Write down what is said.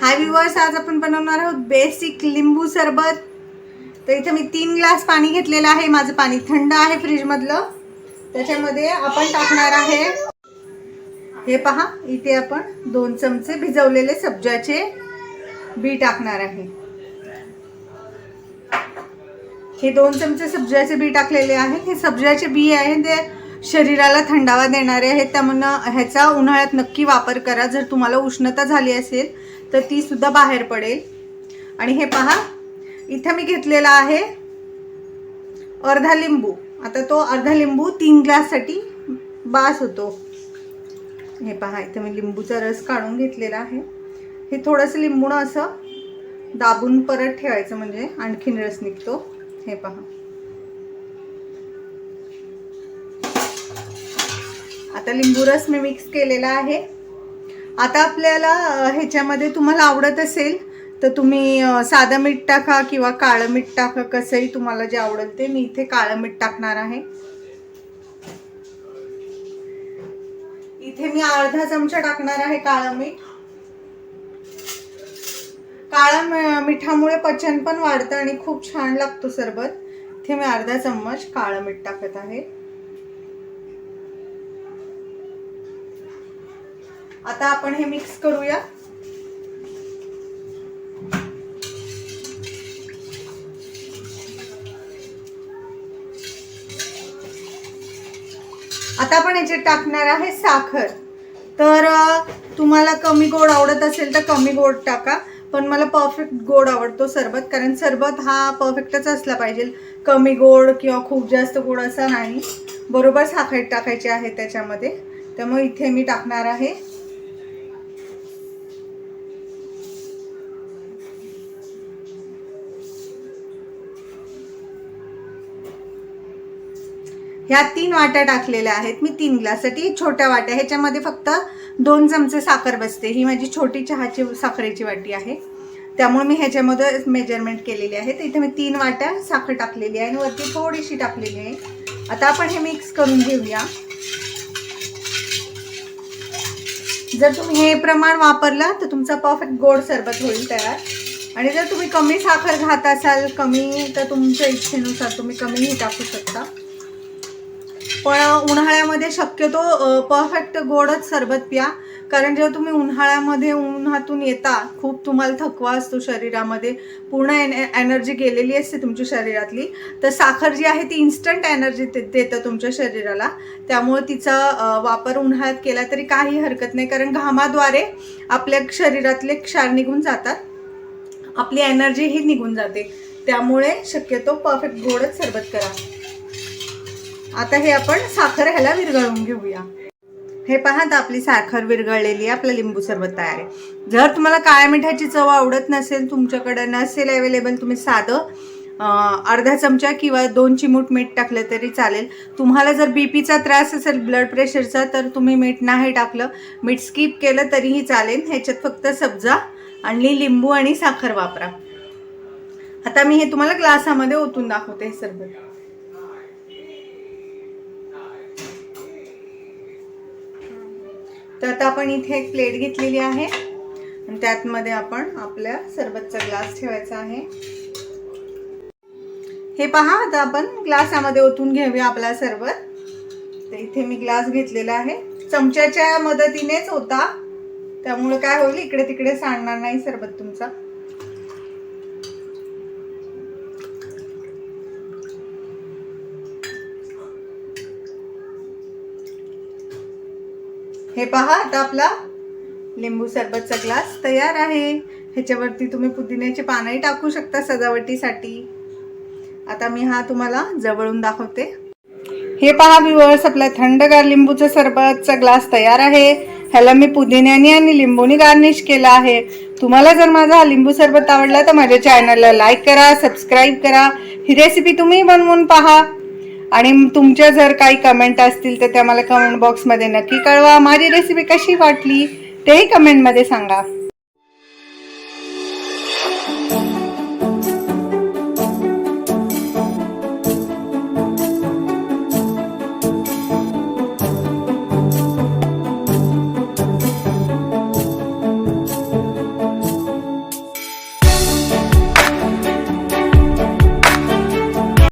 हाय viewers, आज आपण बनवणार आहोत बेसिक लिंबू सरबत। तर इथे मी 3 ग्लास पाणी घेतलेलं आहे। माझं पाणी थंड आहे फ्रीज मधलं। त्याच्यामध्ये आपण टाकणार आहे, हे पहा, इथे आपण 2 चमचे भिजवलेले सब्जाचे बी टाकणार आहे। हे 2 चमचे सब्जाचे बी टाकलेले आहेत। हे सब्जाचे बी आहे ते शरीराला थंडावा देणारे आहेत, त्यामुळे ह्याचा उन्हाळ्यात नक्की वापर करा। जर तुम्हाला उष्णता झाली असेल तर ती सुद्धा बाहेर पडेल। आणि हे पहा, इथे मी घेतलेला आहे अर्धा लिंबू। आता तो अर्धा लिंबू 3 ग्लास साठी बास होतो। हे पहा, इथे मी लिंबूचा रस काढून घेतलेला आहे। हे थोडंसं लिंबून असं दाबून परत ठेवायचं, म्हणजे आणखीन रस निघतो। हे पहा, आता लिंबू रस मी मिक्स केलेला आहे। आता आपल्याला ह्याच्यामध्ये तुम्हाला आवडत असेल तर तुम्ही साधं मीठ टाका किंवा काळं मीठ टाका, कसंही तुम्हाला जे आवडेल ते। मी इथे काळं मीठ टाकणार आहे। इथे मी अर्धा चमचा टाकणार आहे काळं मीठ। काळ्या मिठामुळे पचन पण वाढतं आणि खूप छान लागतो सरबत। इथे मी अर्धा चम्मच काळं मीठ टाकत आहे। आता आपण हे मिक्स करूया। आता आपण याच्यात टाकणार आहे साखर। तर तुम्हाला कमी गोड आवडत असेल तर कमी गोड टाका, पण मला परफेक्ट गोड आवडतो सरबत, कारण सरबत हा परफेक्टच असला पाहिजे। कमी गोड किंवा खूप जास्त गोड असा नाही, बरोबर साखर टाकायची आहे त्याच्यामध्ये। त्यामुळे इथे मी टाकणार आहे ह्या 3 वाट्या टाकलेल्या आहेत मी 3 ग्लाससाठी। छोट्या वाट्या, ह्याच्यामध्ये फक्त 2 चमचे साखर बसते। ही माझी छोटी चहाची साखरेची वाटी आहे, त्यामुळे मी ह्याच्यामध्ये मेजरमेंट केलेली आहे। तर इथे मी 3 वाट्या साखर टाकलेली आहे आणि वरती थोडीशी टाकलेली आहे। आता आपण हे मिक्स करून घेऊया। जर तुम्ही हे प्रमाण वापरला तर तुमचा परफेक्ट गोड सरबत होईल तयार। आणि जर तुम्ही कमी साखर खात असाल, कमी, तर तुमच्या इच्छेनुसार तुम्ही कमीही टाकू शकता। पण उन्हाळ्यामध्ये शक्यतो परफेक्ट गोडच सरबत प्या, कारण जेव्हा तुम्ही उन्हाळ्यामध्ये उन्हातून येता, खूप तुम्हाला थकवा असतो शरीरामध्ये, पूर्ण एनर्जी गेलेली असते तुमच्या शरीरातली, तर साखर जी आहे ती इन्स्टंट एनर्जी देतं तुमच्या शरीराला। त्यामुळे तिचा वापर उन्हाळ्यात केला तरी काही हरकत नाही, कारण घामाद्वारे आपल्या शरीरातले क्षार निघून जातात, आपली एनर्जीही निघून जाते। त्यामुळे शक्यतो परफेक्ट गोडच सरबत करा। आता हे आपण साखर ह्याला विरघळून घेऊया। हे पहा, आता आपली साखर विरघळलेली आहे, आपलं लिंबू सरबत तयार आहे। जर तुम्हाला काळ्या मिठाची चव आवडत नसेल, तुमच्याकडे नसेल अवेलेबल, तुम्ही साधं अर्धा चमचा किंवा 2 चिमूट मीठ टाकलं तरी चालेल। तुम्हाला जर बीपीचा त्रास असेल, ब्लड प्रेशरचा, तर तुम्ही मीठ नाही टाकलं, मीठ स्किप केलं तरीही चालेल। ह्याच्यात फक्त सब्जा आणि लिंबू आणि साखर वापरा। आता मी हे तुम्हाला ग्लासामध्ये ओतून दाखवते हे सरबत। तर आता आपण इथे एक प्लेट घेतलेली आहे आणि त्यातमध्ये आपण आपल्या सरबतचा ग्लास ठेवायचा आहे। हे पहा, आता आपण ग्लासामध्ये ओतून घेऊया आपला सरबत। तर इथे मी ग्लास घेतलेला आहे, चमच्याच्या मदतीनेच होता, त्यामुळे काय होईल, इकडे तिकडे सांडणार नाही सरबत तुमचा। हे पहा, आता आपला लिंबू सरबतचा ग्लास तयार आहे। ह्याच्यावरती तुम्ही पुदिन्याची पानंही टाकू शकता सजावटीसाठी। आता मी हा तुम्हाला जवळून दाखवते। हे पहा व्ह्यूअर्स, आपला थंडगार लिंबूचा सरबतचा ग्लास तयार आहे। ह्याला मी पुदिन्याने आणि लिंबूने गार्निश केला आहे। तुम्हाला जर माझा हा लिंबू सरबत आवडला तर माझ्या चॅनलला लाईक करा, सबस्क्राईब करा। ही रेसिपी तुम्ही बनवून पहा आणि तुमच्या जर काही कमेंट असतील तर त्या मला कमेंट बॉक्समध्ये नक्की कळवा। माझी रेसिपी कशी वाटली तेही कमेंटमध्ये सांगा।